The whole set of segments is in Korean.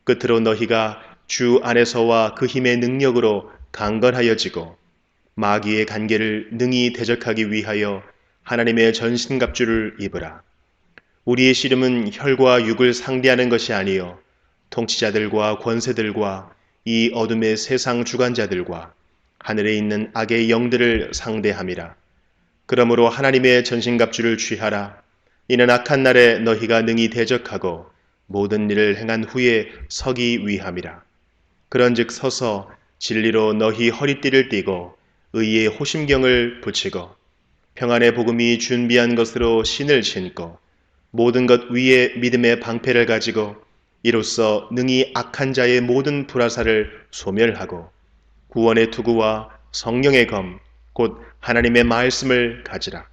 끝으로 너희가 주 안에서와 그 힘의 능력으로 강건하여지고 마귀의 간계를 능히 대적하기 위하여 하나님의 전신갑주를 입으라. 우리의 씨름은 혈과 육을 상대하는 것이 아니요 통치자들과 권세들과 이 어둠의 세상 주관자들과 하늘에 있는 악의 영들을 상대함이라. 그러므로 하나님의 전신갑주를 취하라. 이는 악한 날에 너희가 능히 대적하고 모든 일을 행한 후에 서기 위함이라. 그런즉 서서 진리로 너희 허리띠를 띠고 의의 호심경을 붙이고 평안의 복음이 준비한 것으로 신을 신고 모든 것 위에 믿음의 방패를 가지고 이로써 능히 악한 자의 모든 불화살을 소멸하고 구원의 투구와 성령의 검 곧 하나님의 말씀을 가지라.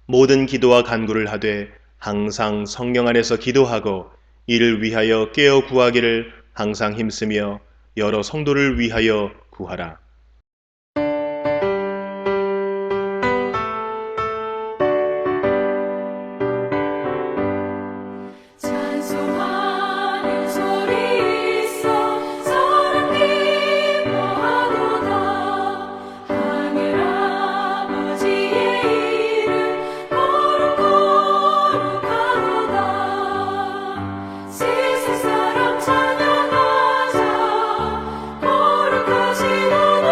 모든 기도와 간구를 하되 항상 성령 안에서 기도하고 이를 위하여 깨어 구하기를 항상 힘쓰며 여러 성도를 위하여 구하라. 찬송하는 소리 있어 사랑 기뻐하도다. 하늘 아버지의 이름 거룩거룩하도다. 세상 사람 찬양하자. 거룩하신 하나님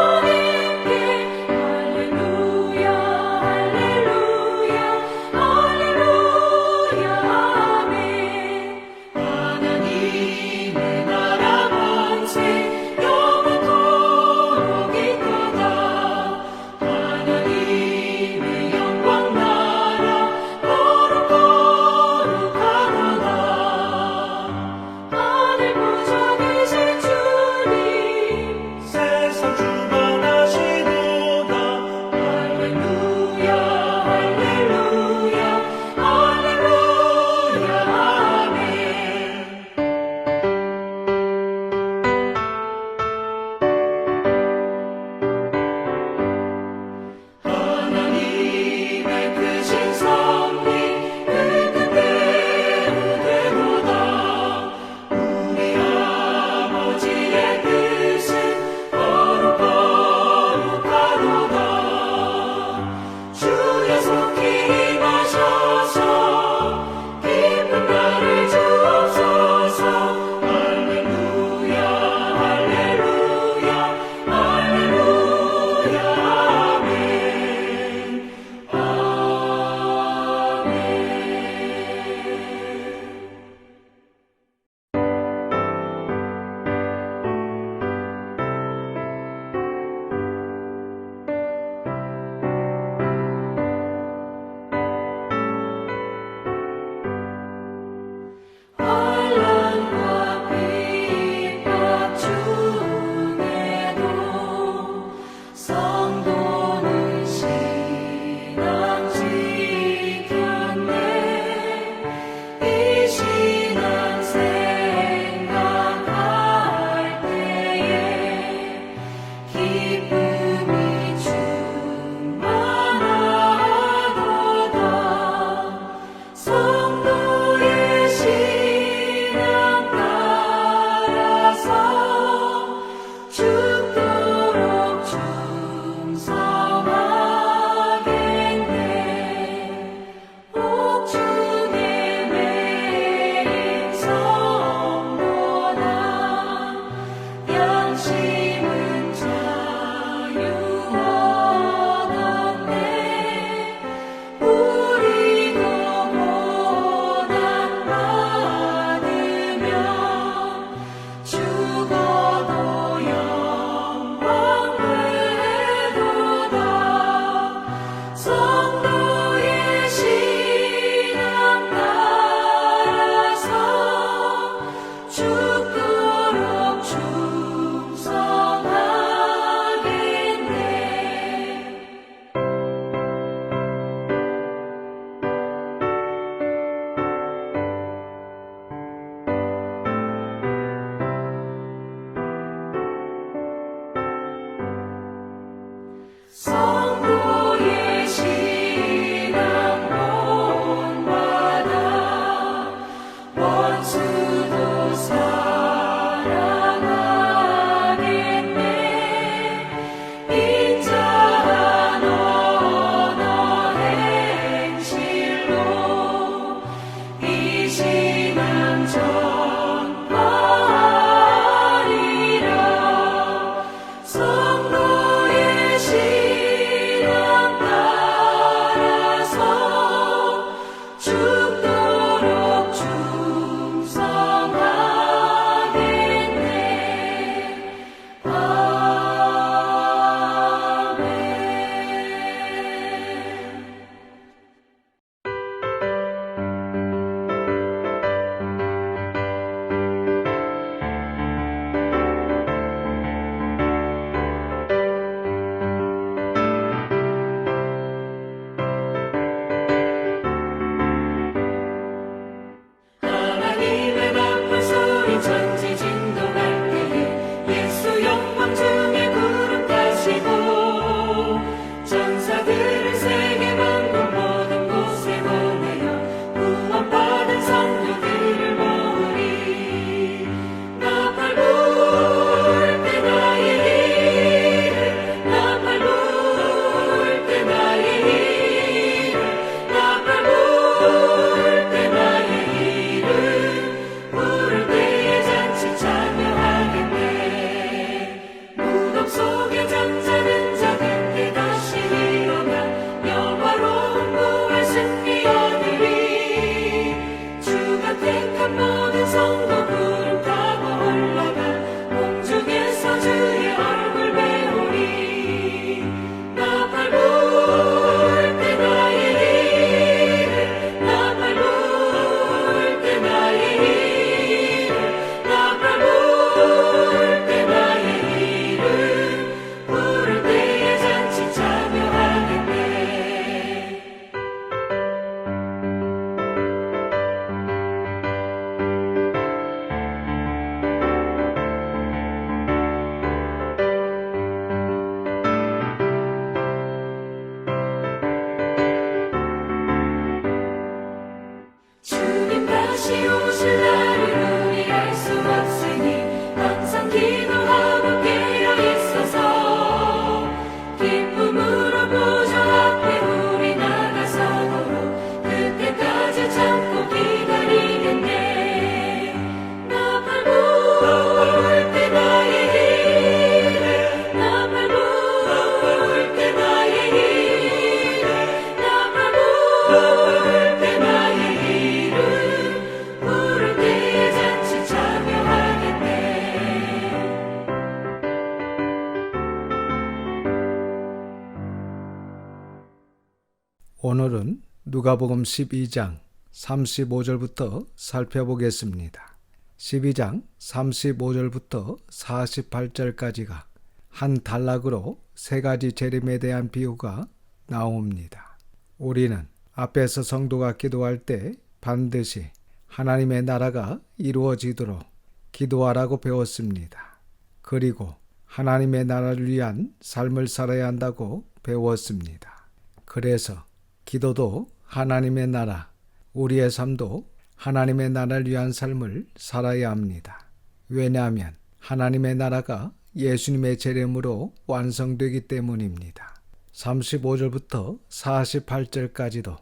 누가복음 12장 35절부터 살펴보겠습니다. 12장 35절부터 48절까지가 한 단락으로 세 가지 재림에 대한 비유가 나옵니다. 우리는 앞에서 성도가 기도할 때 반드시 하나님의 나라가 이루어지도록 기도하라고 배웠습니다. 그리고 하나님의 나라를 위한 삶을 살아야 한다고 배웠습니다. 그래서 기도도 하나님의 나라, 우리의 삶도 하나님의 나라를 위한 삶을 살아야 합니다. 왜냐하면 하나님의 나라가 예수님의 재림으로 완성되기 때문입니다. 35절부터 48절까지도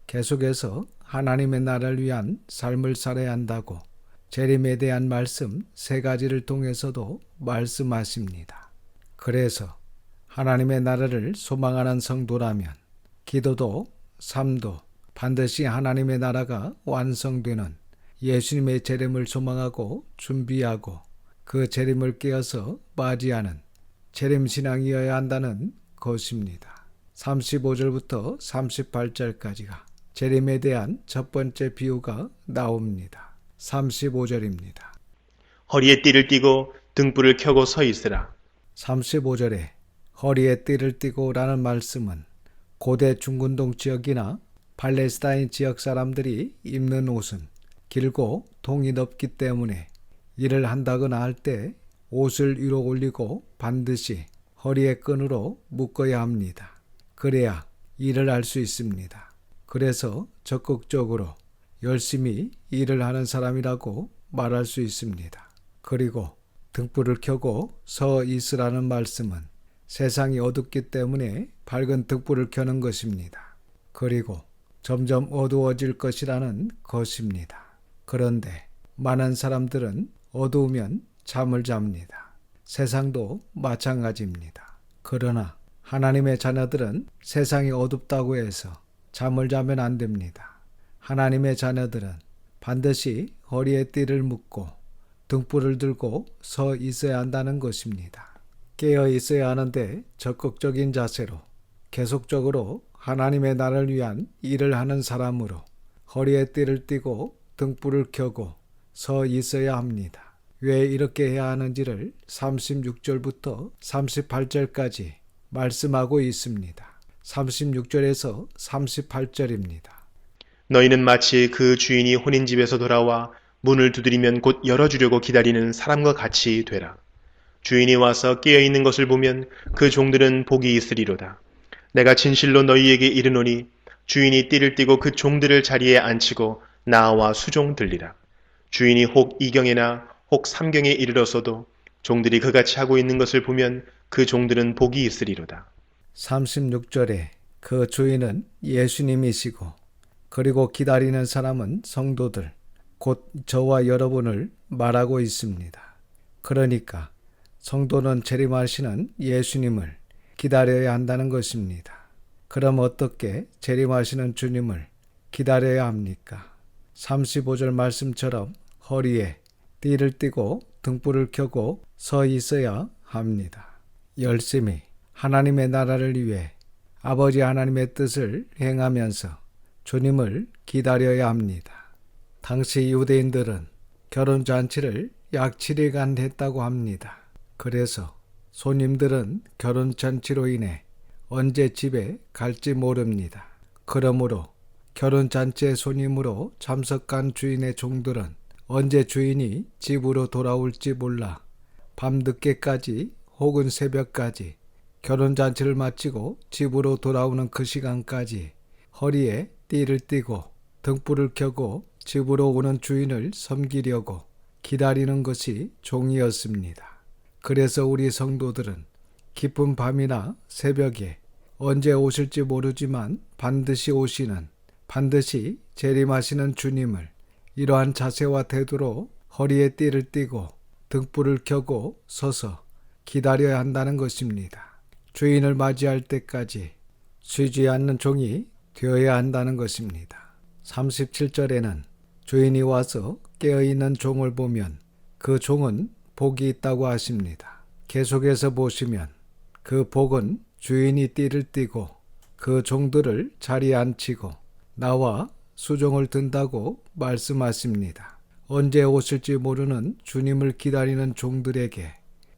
계속해서 하나님의 나라를 위한 삶을 살아야 한다고 재림에 대한 말씀 세 가지를 통해서도 말씀하십니다. 그래서 하나님의 나라를 소망하는 성도라면 기도도 삶도 반드시 하나님의 나라가 완성되는 예수님의 재림을 소망하고 준비하고 그 재림을 깨어서 맞이하는 재림신앙이어야 한다는 것입니다. 35절부터 38절까지가 재림에 대한 첫 번째 비유가 나옵니다. 35절입니다. 허리에 띠를 띠고 등불을 켜고 서 있으라. 35절에 허리에 띠를 띠고 라는 말씀은 고대 중근동 지역이나 팔레스타인 지역 사람들이 입는 옷은 길고 통이 넓기 때문에 일을 한다거나 할 때 옷을 위로 올리고 반드시 허리에 끈으로 묶어야 합니다. 그래야 일을 할 수 있습니다. 그래서 적극적으로 열심히 일을 하는 사람이라고 말할 수 있습니다. 그리고 등불을 켜고 서 있으라는 말씀은 세상이 어둡기 때문에 밝은 등불을 켜는 것입니다. 그리고 점점 어두워질 것이라는 것입니다. 그런데 많은 사람들은 어두우면 잠을 잡니다. 세상도 마찬가지입니다. 그러나 하나님의 자녀들은 세상이 어둡다고 해서 잠을 자면 안 됩니다. 하나님의 자녀들은 반드시 허리에 띠를 묶고 등불을 들고 서 있어야 한다는 것입니다. 깨어 있어야 하는데 적극적인 자세로 계속적으로 하나님의 나라를 위한 일을 하는 사람으로 허리에 띠를 띠고 등불을 켜고 서 있어야 합니다. 왜 이렇게 해야 하는지를 36절부터 38절까지 말씀하고 있습니다. 36절에서 38절입니다. 너희는 마치 그 주인이 혼인집에서 돌아와 문을 두드리면 곧 열어주려고 기다리는 사람과 같이 되라. 주인이 와서 깨어있는 것을 보면 그 종들은 복이 있으리로다. 내가 진실로 너희에게 이르노니 주인이 띠를 띠고 그 종들을 자리에 앉히고 나와 수종 들리라. 주인이 혹 2경에나 혹 3경에 이르렀어도 종들이 그같이 하고 있는 것을 보면 그 종들은 복이 있으리로다. 36절에 그 주인은 예수님이시고 그리고 기다리는 사람은 성도들, 곧 저와 여러분을 말하고 있습니다. 그러니까 성도는 재림하시는 예수님을 기다려야 한다는 것입니다. 그럼 어떻게 재림하시는 주님을 기다려야 합니까? 35절 말씀처럼 허리에 띠를 띠고 등불을 켜고 서 있어야 합니다. 열심히 하나님의 나라를 위해 아버지 하나님의 뜻을 행하면서 주님을 기다려야 합니다. 당시 유대인들은 결혼잔치를 약 7일간 했다고 합니다. 그래서 손님들은 결혼잔치로 인해 언제 집에 갈지 모릅니다. 그러므로 결혼잔치의 손님으로 참석한 주인의 종들은 언제 주인이 집으로 돌아올지 몰라 밤늦게까지 혹은 새벽까지 결혼잔치를 마치고 집으로 돌아오는 그 시간까지 허리에 띠를 띠고 등불을 켜고 집으로 오는 주인을 섬기려고 기다리는 것이 종이었습니다. 그래서 우리 성도들은 깊은 밤이나 새벽에 언제 오실지 모르지만 반드시 오시는, 반드시 재림하시는 주님을 이러한 자세와 태도로 허리에 띠를 띠고 등불을 켜고 서서 기다려야 한다는 것입니다. 주인을 맞이할 때까지 쉬지 않는 종이 되어야 한다는 것입니다. 37절에는 주인이 와서 깨어있는 종을 보면 그 종은 복이 있다고 하십니다. 계속해서 보시면 그 복은 주인이 띠를 띠고 그 종들을 자리에 앉히고 나와 수종을 든다고 말씀하십니다. 언제 오실지 모르는 주님을 기다리는 종들에게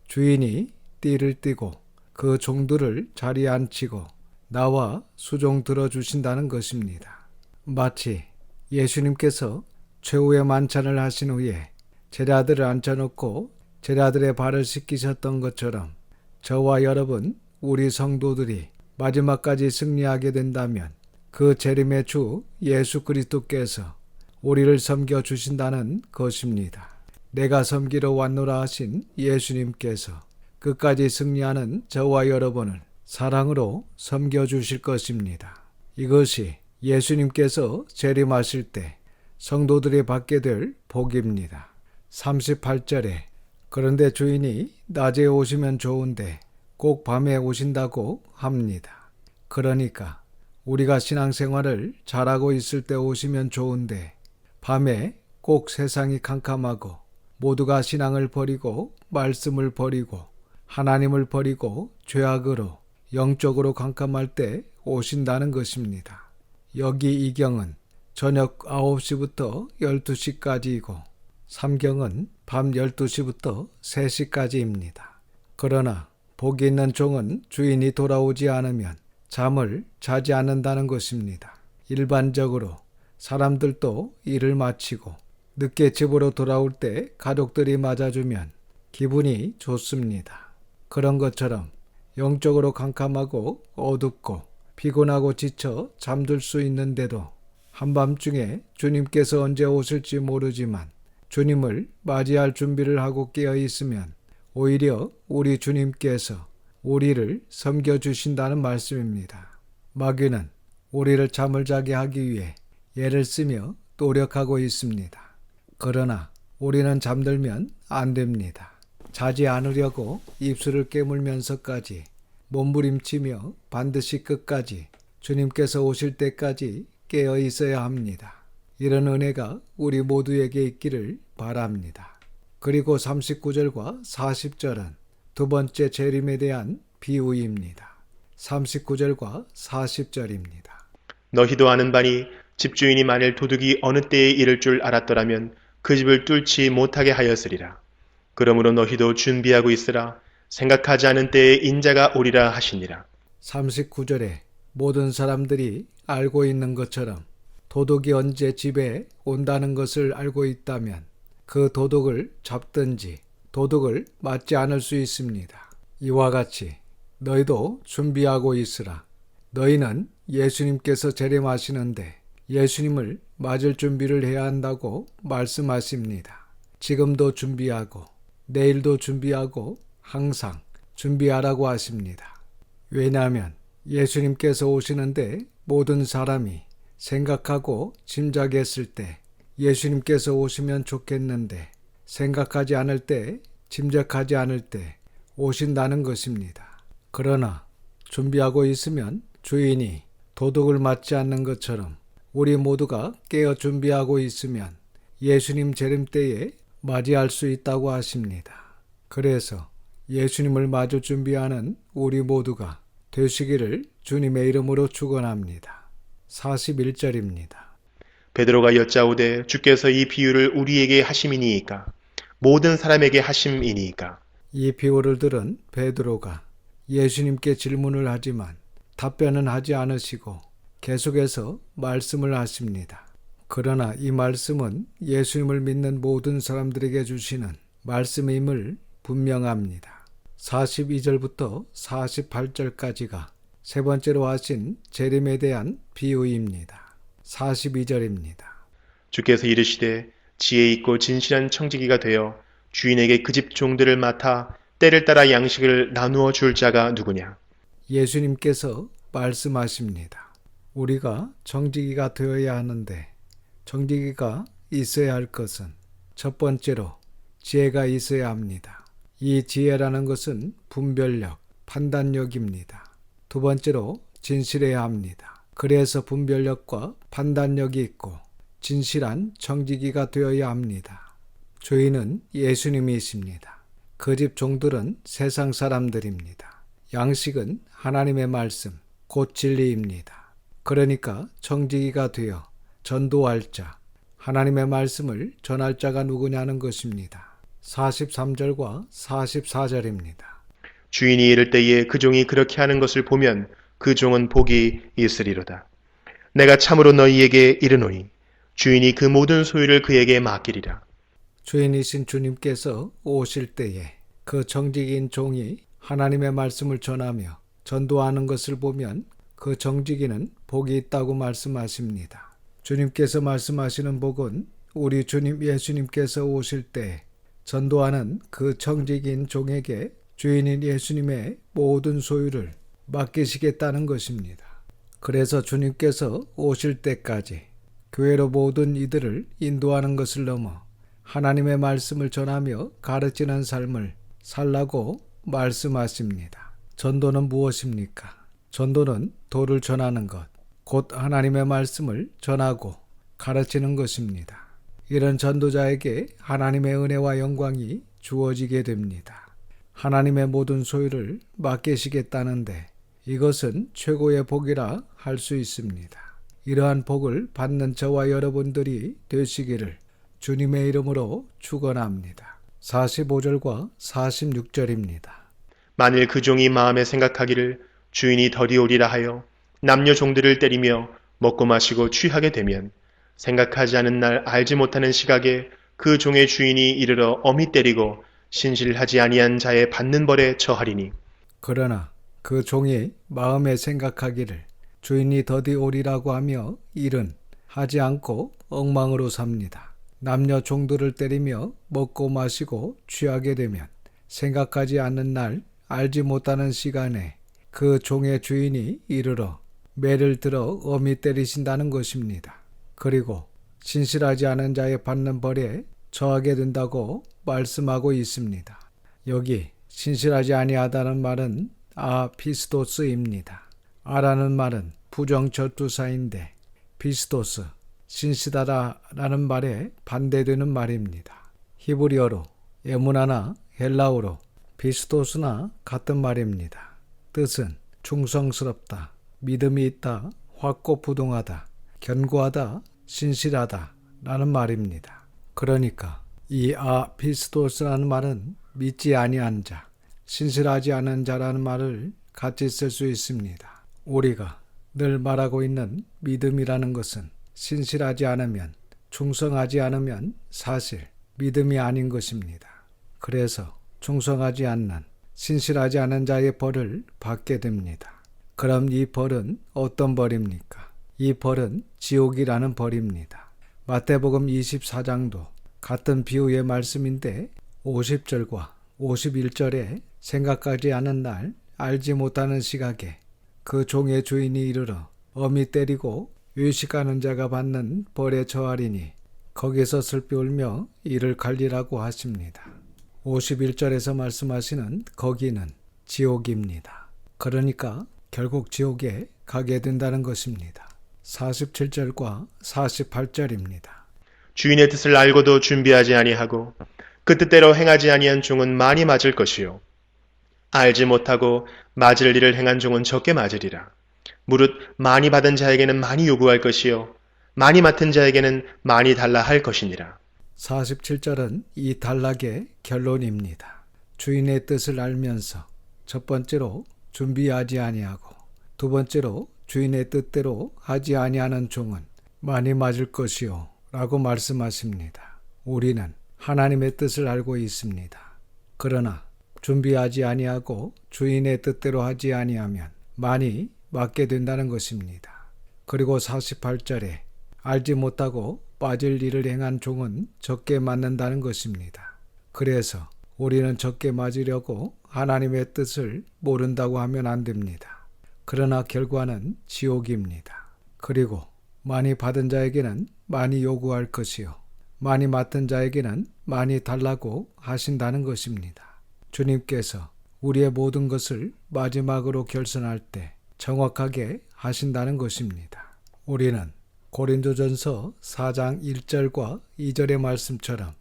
주인이 띠를 띠고 그 종들을 자리에 앉히고 나와 수종 들어주신다는 것입니다. 마치 예수님께서 최후의 만찬을 하신 후에 제자들을 앉혀놓고 제자들의 발을 씻기셨던 것처럼 저와 여러분, 우리 성도들이 마지막까지 승리하게 된다면 그 재림의 주 예수 그리스도께서 우리를 섬겨주신다는 것입니다. 내가 섬기러 왔노라 하신 예수님께서 끝까지 승리하는 저와 여러분을 사랑으로 섬겨주실 것입니다. 이것이 예수님께서 재림하실 때 성도들이 받게 될 복입니다. 38절에 그런데 주인이 낮에 오시면 좋은데 꼭 밤에 오신다고 합니다. 그러니까 우리가 신앙생활을 잘하고 있을 때 오시면 좋은데 밤에 꼭 세상이 캄캄하고 모두가 신앙을 버리고 말씀을 버리고 하나님을 버리고 죄악으로 영적으로 캄캄할 때 오신다는 것입니다. 여기 이경은 저녁 9시부터 12시까지이고 3경은 밤 12시부터 3시까지입니다. 그러나 복이 있는 종은 주인이 돌아오지 않으면 잠을 자지 않는다는 것입니다. 일반적으로 사람들도 일을 마치고 늦게 집으로 돌아올 때 가족들이 맞아주면 기분이 좋습니다. 그런 것처럼 영적으로 캄캄하고 어둡고 피곤하고 지쳐 잠들 수 있는데도 한밤중에 주님께서 언제 오실지 모르지만 주님을 맞이할 준비를 하고 깨어 있으면 오히려 우리 주님께서 우리를 섬겨주신다는 말씀입니다. 마귀는 우리를 잠을 자게 하기 위해 애를 쓰며 노력하고 있습니다. 그러나 우리는 잠들면 안 됩니다. 자지 않으려고 입술을 깨물면서까지 몸부림치며 반드시 끝까지 주님께서 오실 때까지 깨어 있어야 합니다. 이런 은혜가 우리 모두에게 있기를 바랍니다. 그리고 39절과 40절은 두 번째 재림에 대한 비유입니다. 39절과 40절입니다. 너희도 아는 바니 집주인이 만일 도둑이 어느 때에 이를 줄 알았더라면 그 집을 뚫지 못하게 하였으리라. 그러므로 너희도 준비하고 있으라. 생각하지 않은 때에 인자가 오리라 하시니라. 39절에 모든 사람들이 알고 있는 것처럼 도둑이 언제 집에 온다는 것을 알고 있다면 그 도둑을 잡든지 도둑을 맞지 않을 수 있습니다. 이와 같이 너희도 준비하고 있으라. 너희는 예수님께서 재림하시는데 예수님을 맞을 준비를 해야 한다고 말씀하십니다. 지금도 준비하고 내일도 준비하고 항상 준비하라고 하십니다. 왜냐하면 예수님께서 오시는데 모든 사람이 생각하고 짐작했을 때 예수님께서 오시면 좋겠는데 생각하지 않을 때, 짐작하지 않을 때 오신다는 것입니다. 그러나 준비하고 있으면 주인이 도둑을 맞지 않는 것처럼 우리 모두가 깨어 준비하고 있으면 예수님 재림 때에 맞이할 수 있다고 하십니다. 그래서 예수님을 마주 준비하는 우리 모두가 되시기를 주님의 이름으로 축원합니다. 41절입니다. 베드로가 여짜오되 주께서 이 비유를 우리에게 하심이니이까 모든 사람에게 하심이니이까. 이 비유를 들은 베드로가 예수님께 질문을 하지만 답변은 하지 않으시고 계속해서 말씀을 하십니다. 그러나 이 말씀은 예수님을 믿는 모든 사람들에게 주시는 말씀임을 분명합니다. 42절부터 48절까지가 세 번째로 하신 재림에 대한 비유입니다. 42절입니다. 주께서 이르시되 지혜 있고 진실한 청지기가 되어 주인에게 그 집 종들을 맡아 때를 따라 양식을 나누어 줄 자가 누구냐. 예수님께서 말씀하십니다. 우리가 청지기가 되어야 하는데 청지기가 있어야 할 것은 첫 번째로 지혜가 있어야 합니다. 이 지혜라는 것은 분별력, 판단력입니다. 두 번째로 진실해야 합니다. 그래서 분별력과 판단력이 있고 진실한 청지기가 되어야 합니다. 주인은 예수님이십니다. 그 집 종들은 세상 사람들입니다. 양식은 하나님의 말씀, 곧 진리입니다. 그러니까 청지기가 되어 전도할 자, 하나님의 말씀을 전할 자가 누구냐는 것입니다. 43절과 44절입니다. 주인이 이를 때에 그 종이 그렇게 하는 것을 보면 그 종은 복이 있으리로다. 내가 참으로 너희에게 이르노니 주인이 그 모든 소유를 그에게 맡기리라. 주인이신 주님께서 오실 때에 그 정직인 종이 하나님의 말씀을 전하며 전도하는 것을 보면 그 정직인은 복이 있다고 말씀하십니다. 주님께서 말씀하시는 복은 우리 주님 예수님께서 오실 때 전도하는 그 정직인 종에게 주인인 예수님의 모든 소유를 맡기시겠다는 것입니다. 그래서 주님께서 오실 때까지 교회로 모든 이들을 인도하는 것을 넘어 하나님의 말씀을 전하며 가르치는 삶을 살라고 말씀하십니다. 전도는 무엇입니까? 전도는 도를 전하는 것, 곧 하나님의 말씀을 전하고 가르치는 것입니다. 이런 전도자에게 하나님의 은혜와 영광이 주어지게 됩니다. 하나님의 모든 소유를 맡기시겠다는데 이것은 최고의 복이라 할 수 있습니다. 이러한 복을 받는 저와 여러분들이 되시기를 주님의 이름으로 축원합니다. 45절과 46절입니다. 만일 그 종이 마음에 생각하기를 주인이 덜이 오리라 하여 남녀 종들을 때리며 먹고 마시고 취하게 되면 생각하지 않은 날 알지 못하는 시각에 그 종의 주인이 이르러 엄히 때리고 신실하지 아니한 자의 받는 벌에 처하리니. 그러나 그 종이 마음에 생각하기를 주인이 더디 오리라고 하며 일은 하지 않고 엉망으로 삽니다. 남녀 종들을 때리며 먹고 마시고 취하게 되면 생각하지 않는 날 알지 못하는 시간에 그 종의 주인이 이르러 매를 들어 엄히 때리신다는 것입니다. 그리고 신실하지 않은 자의 받는 벌에 처하게 된다고 말씀하고 있습니다. 여기 신실하지 아니하다는 말은 아피스토스입니다. 아라는 말은 부정절투사인데 피스토스, 신실하다라는 말에 반대되는 말입니다. 히브리어로 에무나나 헬라어로 피스토스나 같은 말입니다. 뜻은 충성스럽다, 믿음이 있다, 확고부동하다, 견고하다, 신실하다 라는 말입니다. 그러니까 이 아피스토스라는 말은 믿지 아니한 자, 신실하지 않은 자라는 말을 같이 쓸 수 있습니다. 우리가 늘 말하고 있는 믿음이라는 것은 신실하지 않으면, 충성하지 않으면 사실 믿음이 아닌 것입니다. 그래서 충성하지 않는, 신실하지 않은 자의 벌을 받게 됩니다. 그럼 이 벌은 어떤 벌입니까? 이 벌은 지옥이라는 벌입니다. 마태복음 24장도 같은 비유의 말씀인데 50절과 51절에 생각하지 않은 날 알지 못하는 시각에 그 종의 주인이 이르러 엄히 때리고 외식하는 자가 받는 벌에 처하리니 거기서 슬피 울며 이를 갈리라고 하십니다. 51절에서 말씀하시는 거기는 지옥입니다. 그러니까 결국 지옥에 가게 된다는 것입니다. 47절과 48절입니다. 주인의 뜻을 알고도 준비하지 아니하고 그 뜻대로 행하지 아니한 종은 많이 맞을 것이요 알지 못하고 맞을 일을 행한 종은 적게 맞으리라. 무릇 많이 받은 자에게는 많이 요구할 것이요 많이 맡은 자에게는 많이 달라 할 것이니라. 47절은 이 단락의 결론입니다. 주인의 뜻을 알면서 첫 번째로 준비하지 아니하고 두 번째로 주인의 뜻대로 하지 아니하는 종은 많이 맞을 것이요 라고 말씀하십니다. 우리는 하나님의 뜻을 알고 있습니다. 그러나 준비하지 아니하고 주인의 뜻대로 하지 아니하면 많이 맞게 된다는 것입니다. 그리고 48절에 알지 못하고 빠질 일을 행한 종은 적게 맞는다는 것입니다. 그래서 우리는 적게 맞으려고 하나님의 뜻을 모른다고 하면 안 됩니다. 그러나 결과는 지옥입니다. 그리고 많이 받은 자에게는 많이 요구할 것이요 많이 맡은 자에게는 많이 달라고 하신다는 것입니다. 주님께서 우리의 모든 것을 마지막으로 결선할 때 정확하게 하신다는 것입니다. 우리는 고린도전서 4장 1절과 2절의 말씀처럼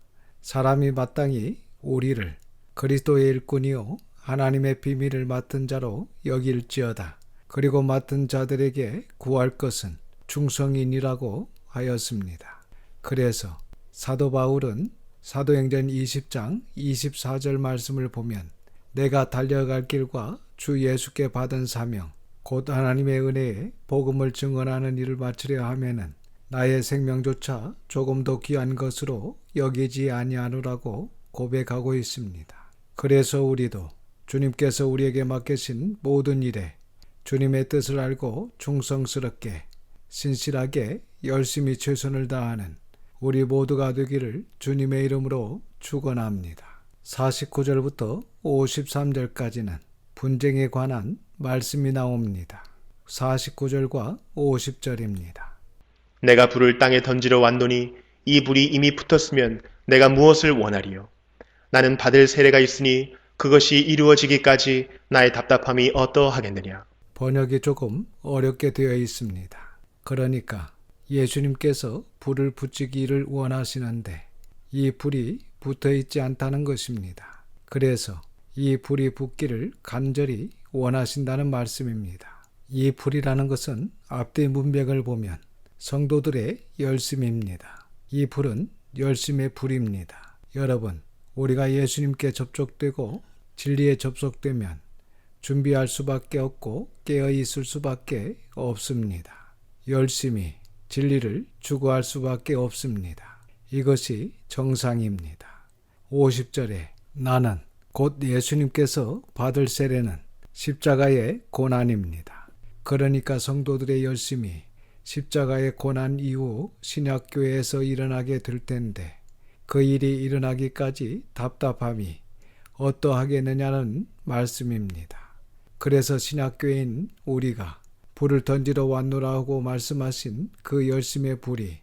사람이 마땅히 우리를 그리스도의 일꾼이요 하나님의 비밀을 맡은 자로 여길지어다. 그리고 맡은 자들에게 구할 것은 충성인이라고 하였습니다. 그래서 사도 바울은 사도행전 20장 24절 말씀을 보면 내가 달려갈 길과 주 예수께 받은 사명 곧 하나님의 은혜에 복음을 증언하는 일을 마치려 하면은 나의 생명조차 조금도 귀한 것으로 여기지 아니하노라고 고백하고 있습니다. 그래서 우리도 주님께서 우리에게 맡기신 모든 일에 주님의 뜻을 알고 충성스럽게 신실하게 열심히 최선을 다하는 우리 모두가 되기를 주님의 이름으로 축원합니다. 49절부터 53절까지는 분쟁에 관한 말씀이 나옵니다. 49절과 50절입니다. 내가 불을 땅에 던지러 왔노니 이 불이 이미 붙었으면 내가 무엇을 원하리요? 나는 받을 세례가 있으니 그것이 이루어지기까지 나의 답답함이 어떠하겠느냐? 번역이 조금 어렵게 되어 있습니다. 그러니까 예수님께서 불을 붙이기를 원하시는데 이 불이 붙어 있지 않다는 것입니다. 그래서 이 불이 붙기를 간절히 원하신다는 말씀입니다. 이 불이라는 것은 앞뒤 문맥을 보면 성도들의 열심입니다. 이 불은 열심의 불입니다. 여러분, 우리가 예수님께 접촉되고 진리에 접속되면 준비할 수밖에 없고 깨어 있을 수밖에 없습니다. 열심히 진리를 추구할 수밖에 없습니다. 이것이 정상입니다. 50절에 나는 곧 예수님께서 받을 세례는 십자가의 고난입니다. 그러니까 성도들의 열심이 십자가의 고난 이후 신약교회에서 일어나게 될 텐데 그 일이 일어나기까지 답답함이 어떠하겠느냐는 말씀입니다. 그래서 신약교회인 우리가 불을 던지러 왔노라 하고 말씀하신 그 열심의 불이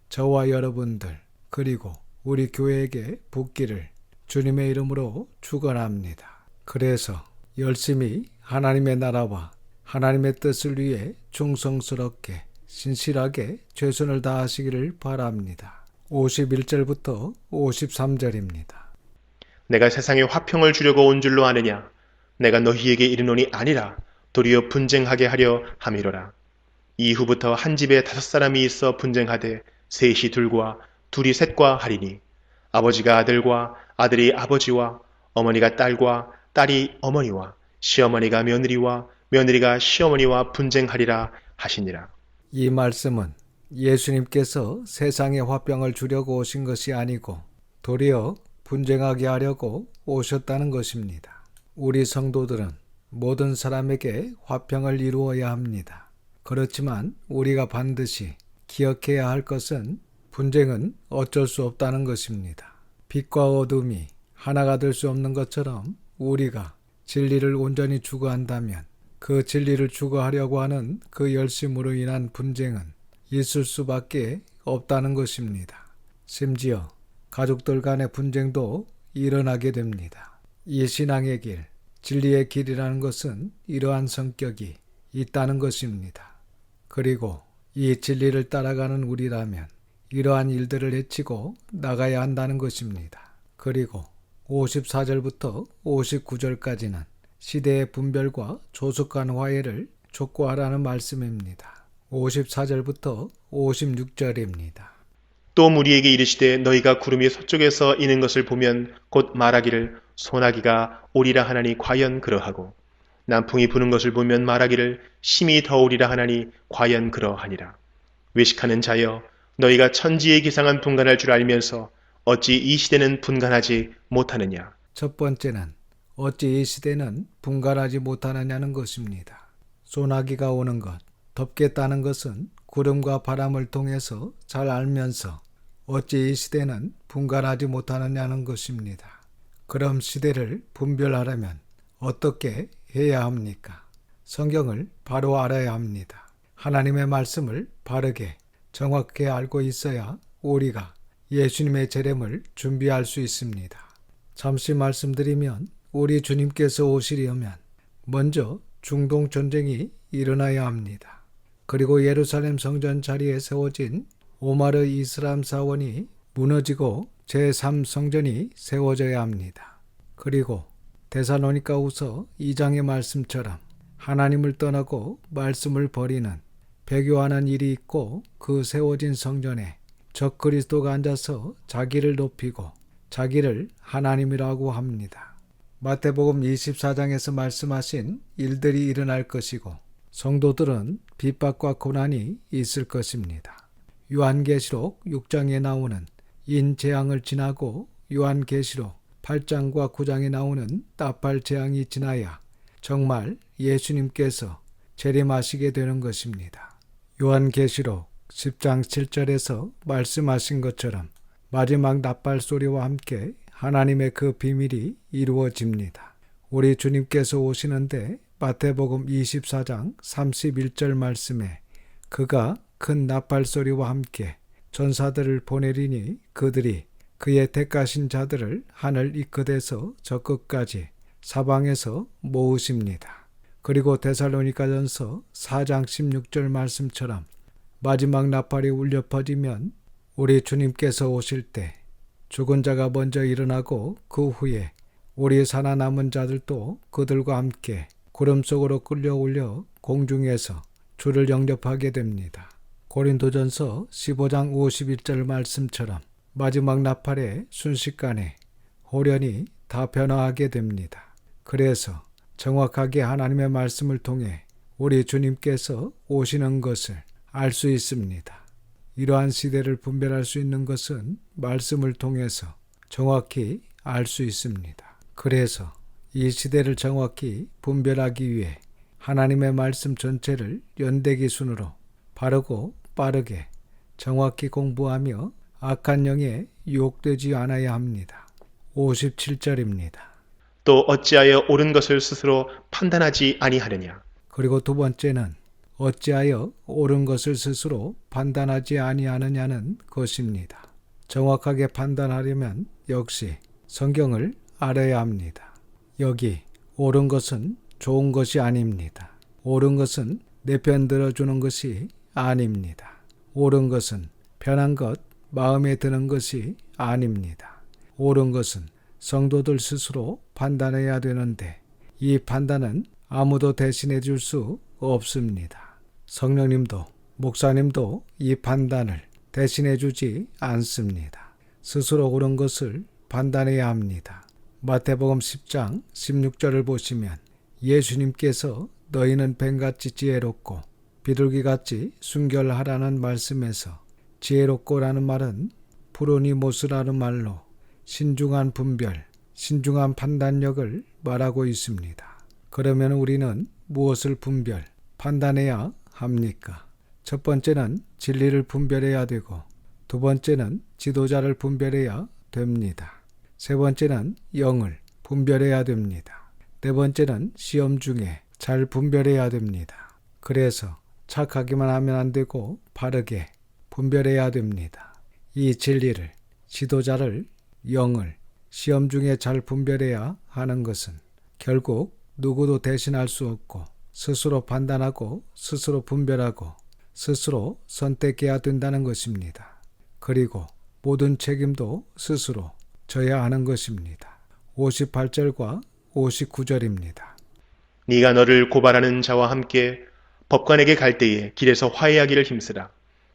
저와 여러분들 그리고 우리 교회에게 붙기를 주님의 이름으로 축원합니다. 그래서 열심히 하나님의 나라와 하나님의 뜻을 위해 충성스럽게 신실하게 최선을 다하시기를 바랍니다. 51절부터 53절입니다. 내가 세상에 화평을 주려고 온 줄로 아느냐? 내가 너희에게 이르노니 아니라 도리어 분쟁하게 하려 함이로라. 이후부터 한 집에 5사람이 있어 분쟁하되 셋이 둘과 둘이 셋과 하리니 아버지가 아들과 아들이 아버지와 어머니가 딸과 딸이 어머니와 시어머니가 며느리와 며느리가 시어머니와 분쟁하리라 하시니라. 이 말씀은 예수님께서 세상에 화평을 주려고 오신 것이 아니고 도리어 분쟁하게 하려고 오셨다는 것입니다. 우리 성도들은 모든 사람에게 화평을 이루어야 합니다. 그렇지만 우리가 반드시 기억해야 할 것은 분쟁은 어쩔 수 없다는 것입니다. 빛과 어둠이 하나가 될 수 없는 것처럼 우리가 진리를 온전히 추구한다면 그 진리를 추구하려고 하는 그 열심으로 인한 분쟁은 있을 수밖에 없다는 것입니다. 심지어 가족들 간의 분쟁도 일어나게 됩니다. 이 신앙의 길, 진리의 길이라는 것은 이러한 성격이 있다는 것입니다. 그리고 이 진리를 따라가는 우리라면 이러한 일들을 해치고 나가야 한다는 것입니다. 그리고 54절부터 59절까지는 시대의 분별과 조속한 화해를 촉구하라는 말씀입니다. 54절부터 56절입니다. 또 무리에게 이르시되 너희가 구름이 서쪽에서 이는 것을 보면 곧 말하기를 소나기가 오리라 하나니 과연 그러하고 남풍이 부는 것을 보면 말하기를 심히 더우리라 하나니 과연 그러하니라. 외식하는 자여 너희가 천지에 기상한 분간할 줄 알면서 어찌 이 시대는 분간하지 못하느냐. 첫 번째는 어찌 이 시대는 분간하지 못하느냐는 것입니다. 소나기가 오는 것, 덥겠다는 것은 구름과 바람을 통해서 잘 알면서 어찌 이 시대는 분간하지 못하느냐는 것입니다. 그럼 시대를 분별하려면 어떻게 해야 합니까? 성경을 바로 알아야 합니다. 하나님의 말씀을 바르게 정확히 알고 있어야 우리가 예수님의 재림을 준비할 수 있습니다. 잠시 말씀드리면 우리 주님께서 오시려면 먼저 중동 전쟁이 일어나야 합니다. 그리고 예루살렘 성전 자리에 세워진 오마르 이슬람 사원이 무너지고 제3성전이 세워져야 합니다. 그리고 데살로니가후서 2장의 말씀처럼 하나님을 떠나고 말씀을 버리는 배교하는 일이 있고 그 세워진 성전에 적 그리스도가 앉아서 자기를 높이고 자기를 하나님이라고 합니다. 마태복음 24장에서 말씀하신 일들이 일어날 것이고 성도들은 핍박과 고난이 있을 것입니다. 요한계시록 6장에 나오는 인재앙을 지나고 요한계시록 8장과 9장에 나오는 나팔 재앙이 지나야 정말 예수님께서 재림하시게 되는 것입니다. 요한계시록 10장 7절에서 말씀하신 것처럼 마지막 나팔 소리와 함께 하나님의 그 비밀이 이루어집니다. 우리 주님께서 오시는데 마태복음 24장 31절 말씀에 그가 큰 나팔 소리와 함께 전사들을 보내리니 그들이 그의 택하신 자들을 하늘 이 끝에서 저 끝까지 사방에서 모으십니다. 그리고 데살로니가전서 4장 16절 말씀처럼 마지막 나팔이 울려 퍼지면 우리 주님께서 오실 때 죽은 자가 먼저 일어나고 그 후에 우리 살아남은 자들도 그들과 함께 구름 속으로 끌려올려 공중에서 주를 영접하게 됩니다. 고린도전서 15장 51절 말씀처럼 마지막 나팔의 순식간에 호련히 다 변화하게 됩니다. 그래서 정확하게 하나님의 말씀을 통해 우리 주님께서 오시는 것을 알 수 있습니다. 이러한 시대를 분별할 수 있는 것은 말씀을 통해서 정확히 알 수 있습니다. 그래서 이 시대를 정확히 분별하기 위해 하나님의 말씀 전체를 연대기 순으로 바르고 빠르게 정확히 공부하며 악한 영에 유혹되지 않아야 합니다. 57절입니다. 또 어찌하여 옳은 것을 스스로 판단하지 아니하느냐. 그리고 두 번째는 어찌하여 옳은 것을 스스로 판단하지 아니하느냐는 것입니다. 정확하게 판단하려면 역시 성경을 알아야 합니다. 여기 옳은 것은 좋은 것이 아닙니다. 옳은 것은 내 편 들어주는 것이 아닙니다. 옳은 것은 편한 것, 마음에 드는 것이 아닙니다. 옳은 것은 성도들 스스로 판단해야 되는데 이 판단은 아무도 대신해 줄 수 없습니다. 성령님도 목사님도 이 판단을 대신해 주지 않습니다. 스스로 옳은 것을 판단해야 합니다. 마태복음 10장 16절을 보시면 예수님께서 너희는 뱀같이 지혜롭고 비둘기같이 순결하라는 말씀에서 지혜롭고라는 말은 프로니모스라는 말로 신중한 분별, 신중한 판단력을 말하고 있습니다. 그러면 우리는 무엇을 분별, 판단해야 합니까? 첫 번째는 진리를 분별해야 되고 두 번째는 지도자를 분별해야 됩니다. 세 번째는 영을 분별해야 됩니다. 네 번째는 시험 중에 잘 분별해야 됩니다. 그래서 착하기만 하면 안 되고 바르게 분별해야 됩니다. 이 진리를, 지도자를, 영을 시험 중에 잘 분별해야 하는 것은 결국 누구도 대신할 수 없고 스스로 판단하고 스스로 분별하고 스스로 선택해야 된다는 것입니다. 그리고 모든 책임도 스스로 져야 하는 것입니다. 58절과 59절입니다. 네가 너를 고발하는 자와 함께 법관에게 갈 때에 길에서 화해하기를 힘쓰라.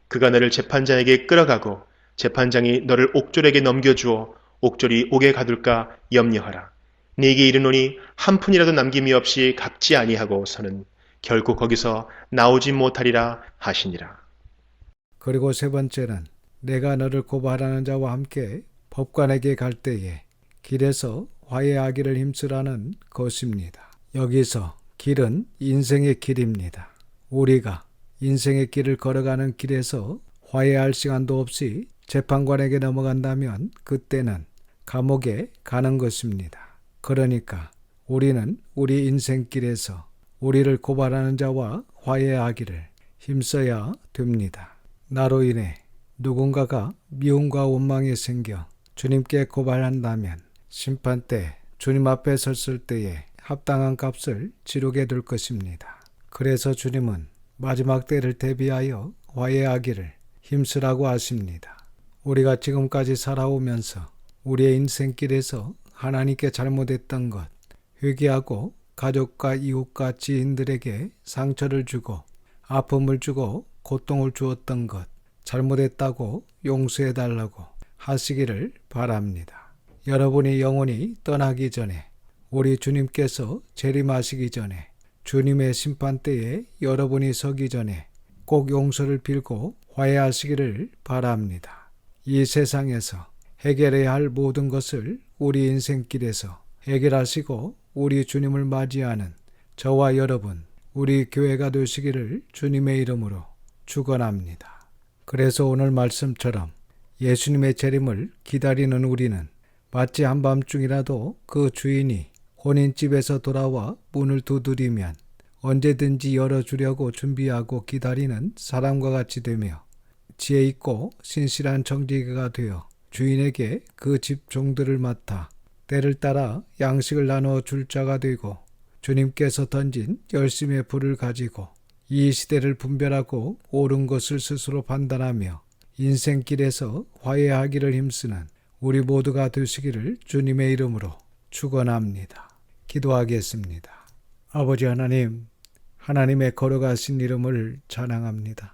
그가 너를 재판장에게 끌어가고 재판장이 너를 옥졸에게 넘겨주어 옥졸이 옥에 가둘까 염려하라. 네게 이르노니 한 푼이라도 남김이 없이 갚지 아니하고서는 결국 거기서 나오지 못하리라 하시니라. 그리고 세 번째는 내가 너를 고발하는 자와 함께 법관에게 갈 때에 길에서 화해하기를 힘쓰라는 것입니다. 여기서 길은 인생의 길입니다. 우리가 인생의 길을 걸어가는 길에서 화해할 시간도 없이 재판관에게 넘어간다면 그때는 감옥에 가는 것입니다. 그러니까 우리는 우리 인생길에서 우리를 고발하는 자와 화해하기를 힘써야 됩니다. 나로 인해 누군가가 미움과 원망이 생겨 주님께 고발한다면 심판 때 주님 앞에 섰을 때에 합당한 값을 치르게 될 것입니다. 그래서 주님은 마지막 때를 대비하여 화해하기를 힘쓰라고 하십니다. 우리가 지금까지 살아오면서 우리의 인생길에서 하나님께 잘못했던 것, 회개하고 가족과 이웃과 지인들에게 상처를 주고 아픔을 주고 고통을 주었던 것 잘못했다고 용서해달라고 하시기를 바랍니다. 여러분이 영원히 떠나기 전에 우리 주님께서 재림하시기 전에 주님의 심판대에 여러분이 서기 전에 꼭 용서를 빌고 화해하시기를 바랍니다. 이 세상에서 해결해야 할 모든 것을 우리 인생길에서 해결하시고 우리 주님을 맞이하는 저와 여러분, 우리 교회가 되시기를 주님의 이름으로 축원합니다. 그래서 오늘 말씀처럼 예수님의 재림을 기다리는 우리는 마치 한밤중이라도 그 주인이 혼인집에서 돌아와 문을 두드리면 언제든지 열어주려고 준비하고 기다리는 사람과 같이 되며 지혜 있고 신실한 정직이가 되어 주인에게 그 집 종들을 맡아 때를 따라 양식을 나누어 줄 자가 되고 주님께서 던진 열심의 불을 가지고 이 시대를 분별하고 옳은 것을 스스로 판단하며 인생길에서 화해하기를 힘쓰는 우리 모두가 되시기를 주님의 이름으로 축원합니다. 기도하겠습니다. 아버지 하나님, 하나님의 걸어가신 이름을 찬양합니다.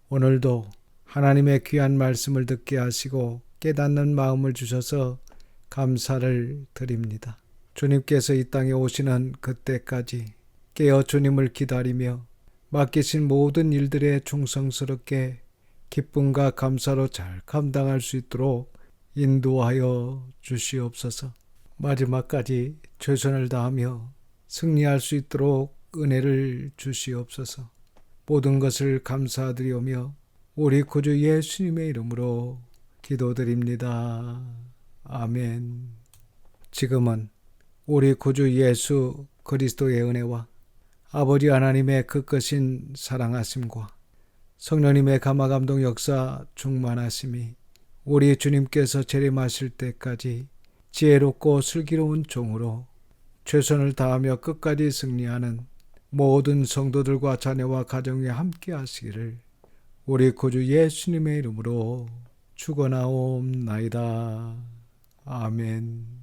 오늘도 하나님의 귀한 말씀을 듣게 하시고 깨닫는 마음을 주셔서 감사를 드립니다. 주님께서 이 땅에 오시는 그때까지 깨어 주님을 기다리며 맡기신 모든 일들에 충성스럽게 기쁨과 감사로 잘 감당할 수 있도록 인도하여 주시옵소서. 마지막까지 최선을 다하며 승리할 수 있도록 은혜를 주시옵소서. 모든 것을 감사드리오며 우리 구주 예수님의 이름으로 기도드립니다. 아멘. 지금은 우리 구주 예수 그리스도의 은혜와 아버지 하나님의 크크신 사랑하심과 성령님의 감화감동 역사 충만하심이 우리 주님께서 재림하실 때까지 지혜롭고 슬기로운 종으로 최선을 다하며 끝까지 승리하는 모든 성도들과 자녀와 가정에 함께 하시기를 우리 구주 예수님의 이름으로 축원하옵나이다. 아멘.